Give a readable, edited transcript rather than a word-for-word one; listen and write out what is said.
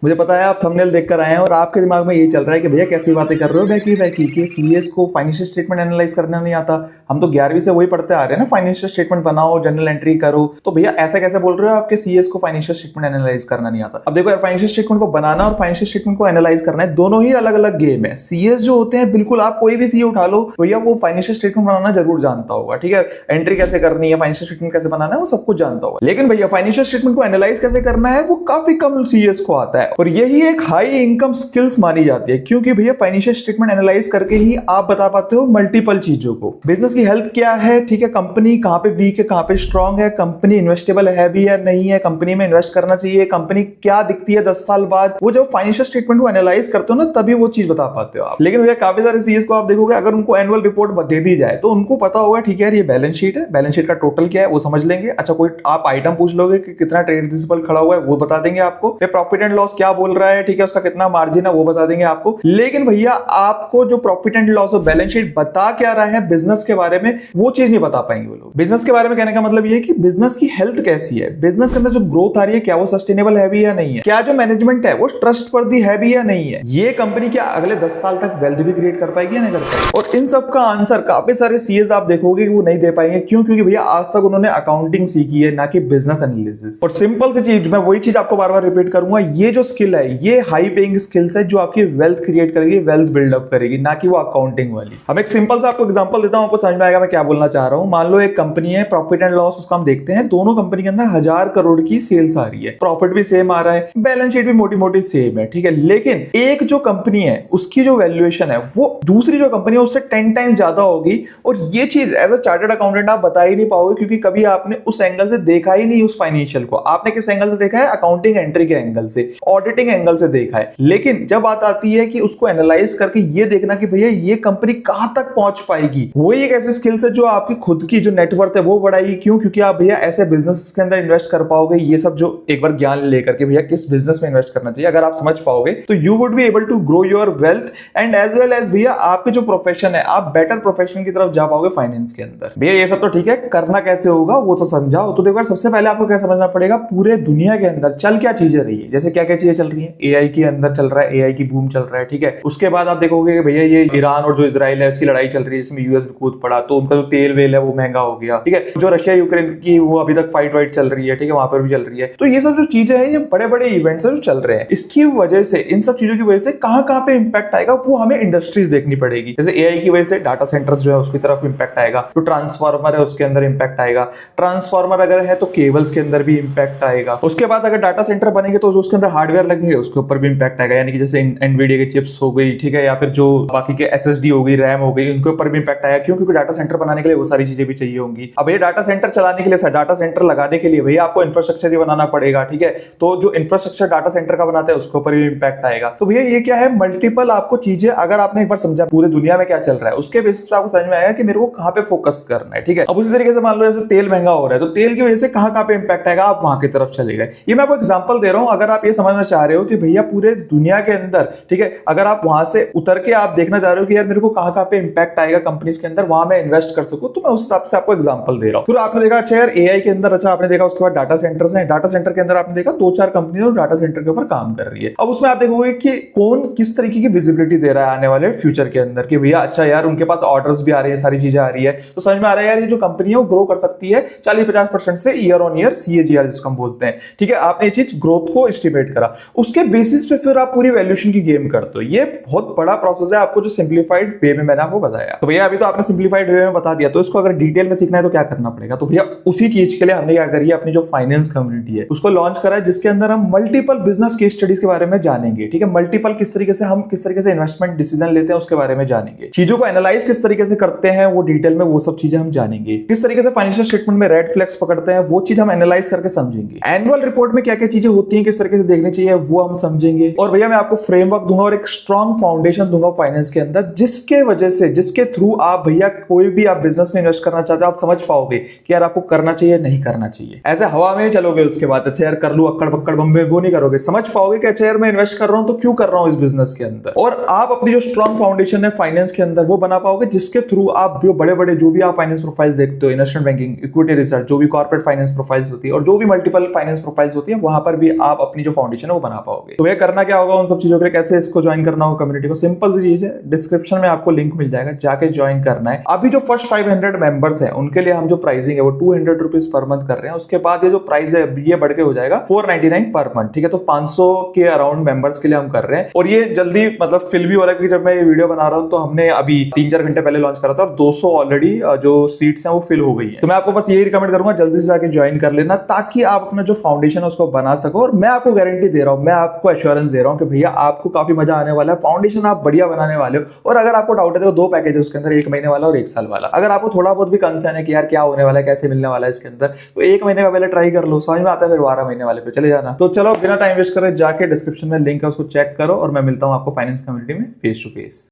मुझे पता है आप थंबनेल देखकर आए हैं और आपके दिमाग में यही चल रहा है कि भैया कैसी बातें कर रहे हो बैकी कि सीएस को फाइनेंशियल स्टेटमेंट एनालाइज करना नहीं आता। हम तो 11वीं से वही पढ़ते आ रहे हैं ना, फाइनेंशियल स्टेटमेंट बनाओ, जर्नल एंट्री करो। तो भैया ऐसा कैसे बोल रहे हो आपके सीएस को फाइनेंशियल स्टेटमेंट एनालाइज करना नहीं आता। अब देखो यार, फाइनेंशियल स्टेटमेंट को बनाना और फाइनेंशियल स्टेटमेंट को एनालाइज करना है, दोनों ही अलग अलग गेम है। सीएस जो होते हैं, बिल्कुल आप कोई भी सीए उठा लो भैया, वो फाइनेंशियल स्टेटमेंट बनाना जरूर जानता होगा। ठीक है, एंट्री कैसे करनी है, फाइनेंशियल स्टेटमेंट कैसे बनाना है, वो सब कुछ जानता होगा। लेकिन भैया फाइनेंशियल स्टेटमेंट को एनालाइज कैसे करना है, वो काफी कम सीएस को आता है। और यही एक हाई इनकम स्किल्स मानी जाती है, क्योंकि भैया फाइनेंशियल स्टेटमेंट एनालाइज करके ही आप बता पाते हो मल्टीपल चीजों को। बिजनेस की हेल्थ क्या है, ठीक है, कंपनी कहां पे वीक है, कहां पे स्ट्रांग है, कंपनी इन्वेस्टेबल है भी या नहीं है, कंपनी में इन्वेस्ट करना चाहिए, कंपनी क्या दिखती है 10 साल बाद। वो जब फाइनेंशियल स्टेटमेंट को एनालाइज करते हो ना, तभी वो चीज बता पाते हो आप। लेकिन भैया काफी सारे सीएस को आप देखोगे, अगर उनको एनुअल रिपोर्ट दे दी जाए तो उनको पता होगा, ठीक है ये बैलेंस शीट है, बैलेंस शीट का टोटल क्या है वो समझ लेंगे। अच्छा, कोई आप आइटम पूछ लोगे कि कितना ट्रेड रिसीवेबल खड़ा हुआ है, वो बता देंगे आपको। प्रॉफिट एंड लॉस क्या बोल रहा है, ठीक है, उसका कितना मार्जिन है, वो बता देंगे आपको। लेकिन भैया आपको जो प्रॉफिट एंड लॉस और बैलेंस शीट बता क्या रहा है बिजनेस के बारे में, वो चीज नहीं बता पाएंगे वो लोग। बिजनेस के बारे में कहने का मतलब ये है कि बिजनेस की हेल्थ कैसी है, बिजनेस के अंदर जो ग्रोथ आ रही है, क्या वो सस्टेनेबल है भी या नहीं है, क्या जो मैनेजमेंट है वो ट्रस्टवर्दी है भी या नहीं है, ये कंपनी क्या अगले 10 साल तक वेल्थ भी क्रिएट कर पाएगी या नहीं कर पाएगी। और इन सब का आंसर काफी सारे सीएस आप देखोगे कि वो नहीं दे पाएंगे। क्यों? क्योंकि भैया आज तक उन्होंने अकाउंटिंग सीखी है, ना कि बिजनेस एनालिसिस। और सिंपल सी चीज, मैं वही चीज आपको बार बार रिपीट करूंगा, ये जो स्किल है ये हाई पेइंग स्किल्स है, जो आपकी वेल्थ क्रिएट करेगी, वेल्थ बिल्डअप करेगी, ना कि वो अकाउंटिंग वाली। हम एक सिंपल सा आपको एग्जांपल देता हूं, आपको समझ में आएगा मैं क्या बोलना चाह रहा हूं। मान लो एक कंपनी है, प्रॉफिट एंड लॉस उसका हम देखते हैं, दोनों कंपनी के अंदर 1000 करोड़ की सेल्स आ रही है, प्रॉफिट भी सेम आ रहा है, बैलेंस शीट भी मोटी मोटी सेम है, ठीक है। लेकिन एक जो कंपनी है उसकी जो वैल्यूएशन है वो दूसरी जो कंपनी है उससे 10 टाइम ज्यादा होगी। और ये चीज एज अ चार्टर्ड अकाउंटेंट आप बता ही नहीं पाओगे, क्योंकि कभी आपने उस एंगल से देखा ही नहीं उस फाइनेंशियल को। आपने किस एंगल से देखा है? अकाउंटिंग एंट्री के एंगल से, ऑडिटिंग एंगल से देखा है। लेकिन जब बात आती है कि उसको एनालाइज करके ये देखना कि भैया ये कंपनी कहां तक पहुंच पाएगी, वो एक ऐसी स्किल्स है जो आपकी खुद की जो नेटवर्थ है वो बढ़ाएगी। क्यों? क्योंकि आप भैया ऐसे बिजनेस के अंदर इन्वेस्ट कर पाओगे। ये सब जो एक बार ज्ञान लेकर के भैया किस बिजनेस में इन्वेस्ट करना चाहिए, अगर आप समझ पाओगे तो you would be able to grow your wealth and as well as भैया आपके जो प्रोफेशन है, आप बेटर प्रोफेशन की तरफ जा पाओगे फाइनेंस के अंदर। भैया ये सब तो ठीक है, करना कैसे होगा वो तो समझाओ। तो देखो सबसे पहले आपको क्या समझना पड़ेगा, पूरे दुनिया के अंदर चल क्या चीजें रही है, जैसे क्या क्या चीजें चल रही है। एआई के अंदर चल रहा है, एआई की बूम चल रहा है, ठीक है। उसके बाद आप देखोगे कि भैया ये ईरान और जो इजराइल है उसकी लड़ाई चल रही है, जिसमें यूएस भी कूद पड़ा, तो उनका जो तेल वेल है वो महंगा हो गया, ठीक है। जो रशिया यूक्रेन की वो अभी तक फाइट वाइट चल रही है, ठीक है, वहां पर भी चल रही है। तो ये सब जो चीजें हैं, ये बड़े बड़े इवेंट्स है जो चल रहे हैं। इसकी वजह से, इन सब चीजों की वजह से कहां कहां पे इंपैक्ट आएगा वो हमें इंडस्ट्रीज देखनी पड़ेगी। जैसे एआई की वजह से डाटा सेंटर्स जो है उसकी तरफ इंपैक्ट आएगा, तो ट्रांसफार्मर है उसके अंदर इंपैक्ट आएगा। ट्रांसफार्मर अगर है तो केबल्स के अंदर भी इंपैक्ट आएगा। उसके बाद अगर डाटा सेंटर बनेंगे तो जो उसके अंदर हार्डवेयर लगेंगे उसके ऊपर भी इंपैक्ट आएगा, यानी कि जैसे एनवीडिया के चिप्स हो गई, ठीक है, या फिर जो बाकी के एसएसडी हो गई, रैम हो गई, उनके ऊपर भी इंपैक्ट आएगा। क्यों? क्योंकि डाटा सेंटर बनाने के लिए वो सारी चीजें भी चाहिए होंगी। अब ये डाटा सेंटर चलाने के लिए, डाटा सेंटर लगाने के लिए भैया आपको इंफ्रास्ट्रक्चर ही बनाना पड़ेगा, ठीक है। तो जो इंफ्रास्ट्रक्चर डाटा सेंटर का बनाते हैं उसके ऊपर भी इंपैक्ट आएगा। तो भैया ये क्या है, मल्टीपल आपको चीजें, अगर आपने एक बार समझा पूरे दुनिया में क्या चल रहा है, उसके बेसिस पे आपको समझ में आएगा कि मेरे को कहां पे फोकस करना है, ठीक है। अब उसी तरीके से मान लो जैसे तेल महंगा हो रहा है, तो तेल की वजह से कहां कहां पे इंपैक्ट आएगा, आप वहां की तरफ चले गए। ये मैं आपको एग्जांपल दे रहा हूं, अगर आप ये समझना चाह रहे हो कि भैया पूरे दुनिया के अंदर, ठीक है, अगर आप वहां से उतर के आप देखना चाह रहे हो कि यार मेरे को कहां कहां पे इंपैक्ट आएगा कंपनीज के अंदर, वहां मैं इन्वेस्ट कर सकूं, तो मैं उस हिसाब से आपको एग्जांपल दे रहा हूं। फिर आपने देखा अच्छा यार एआई के अंदर, अच्छा आपने देखा उसके बाद डाटा सेंटर्स हैं, डाटा सेंटर के अंदर आपने देखा 2-4 कंपनी और डाटा सेंटर के ऊपर काम कर रही है। अब उसमें आप देखोगे कि कौन किस तरीके की विजिबिलिटी दे रहा है आने वाले फ्यूचर के अंदर, कि भैया अच्छा यार उनके पास ऑर्डर्स भी आ रही है, सारी चीजें आ रही है, तो समझ में आ रहा है यार ये जो कंपनी है वो ग्रो कर सकती है 40-50% से ईयर ऑन ईयर, सीएजीआर जिसको हम बोलते हैं, ठीक है। आपने ये चीज ग्रोथ को एस्टिमेट करा, उसके बेसिस पे फिर आप पूरी वैल्यूएशन की गेम करते हो। ये बहुत बड़ा प्रोसेस है, आपको जो सिंप्लीफाइड वे में मैंने आपको बताया। तो भैया अभी तो आपने सिंप्लीफाइड वे में बता दिया, तो इसको अगर डिटेल में सीखना है तो क्या करना पड़ेगा। तो भैया उसी चीज के लिए हमने क्या करी है, अपनी जो फाइनेंस कम्युनिटी है उसको लॉन्च करा है, जिसके अंदर हम मल्टीपल बिजनेस केस स्टडीज के बारे में जानेंगे, ठीक है। मल्टीपल किस तरीके से इन्वेस्टमेंट डिसीजन लेते हैं उसके बारे में जानेंगे, चीजों को एनालाइज किस तरीके से करते हैं वो डिटेल में, वो सब चीजें हम जानेंगे। किस तरीके से फाइनेंशियल स्टेटमेंट में रेड फ्लैग्स पकड़ते हैं वो चीज हम एनालाइज करके समझेंगे। एनुअल रिपोर्ट में क्या क्या चीजें होती हैं, किस तरीके से देखनी चाहिए वो हम समझेंगे। और भैया मैं आपको फ्रेमवर्क दूंगा और एक स्ट्रॉन्ग फाउंडेशन दूंगा फाइनेंस के अंदर, जिसके वजह से, जिसके थ्रू आप भैया कोई भी आप बिजनेस में इन्वेस्ट करना चाहते हो, आप समझ पाओगे कि यार आपको करना चाहिए नहीं करना चाहिए। ऐसे हवा में चलोगे उसके बाद अच्छा यार कर लूं अक्कड़ बक्कड़ बम्बे, वो नहीं करोगे। समझ पाओगे कि अच्छा यार मैं इन्वेस्ट कर रहा हूं तो क्यों कर रहा हूं इस बिजनेस के अंदर। और आप अपनी जो स्ट्रॉन्ग फाउंडेशन है फाइनेंस के अंदर वो बना पाओगे, जिसके थ्रू आप जो बड़े बड़े जो भी आप फाइनेंस प्रोफाइल्स देखते हो, इन्वेस्टमेंट बैंकिंग, इक्विटी रिसर्च, जो भी कॉर्पोरेट फाइनेंस प्रोफाइल्स होती है और जो भी मल्टीपल फाइनेंस प्रोफाइल्स होती है, वहां पर भी आप अपनी जो फाउंडेशन फाउंडेशन वो बना पाओगे। तो ये करना क्या होगा उन सब चीजों के लिए, कैसे इसको ज्वाइन करना होगा कम्युनिटी को, सिंपल सी चीज है, डिस्क्रिप्शन में आपको लिंक मिल जाएगा, जाके ज्वाइन करना है। अभी जो फर्स्ट 500 मेंबर्स है उनके लिए हम जो प्राइसिंग है वो 200 रुपीज पर मंथ कर रहे हैं। उसके बाद ये जो प्राइस है ये बढ़ के हो जाएगा 499 पर मंथ, ठीक है। तो 500 के अराउंड मेंबर्स के लिए हम कर रहे हैं, और ये जल्दी मतलब फिल भी हो रहा है, क्योंकि जब मैं ये वीडियो बना रहा हूँ तो हमने अभी 3-4 घंटे पहले लॉन्च करा था, और 200 ऑलरेडी जो सीट्स हैं वो फिल हो गई है। तो मैं आपको बस यही रिकमेंड करूंगा जल्दी से जाके ज्वाइन कर लेना, ताकि आप अपना जो फाउंडेशन है उसको बना सको। और मैं आपको गारंटी दे रहा हूं, मैं आपको एश्योरेंस दे रहा हूं कि भैया आपको काफी मजा आने वाला है, फाउंडेशन आप बढ़िया बनाने वाले हो। और अगर आपको डाउट है तो 2 पैकेज है उसके अंदर, 1 महीने वाला और 1 साल वाला। अगर आपको थोड़ा बहुत भी कंसर्न है कि यार क्या होने वाला है, कैसे मिलने वाला है इसके अंदर, तो 1 महीने का पहले ट्राई कर लो, समझ में आता है, फिर 12 महीने वाले पे चले जाना। तो चलो बिना टाइम वेस्ट करे जाके डिस्क्रिप्शन में लिंक है उसको चेक करो, और मैं मिलता हूं आपको फाइनेंस कम्युनिटी में फेस टू फेस।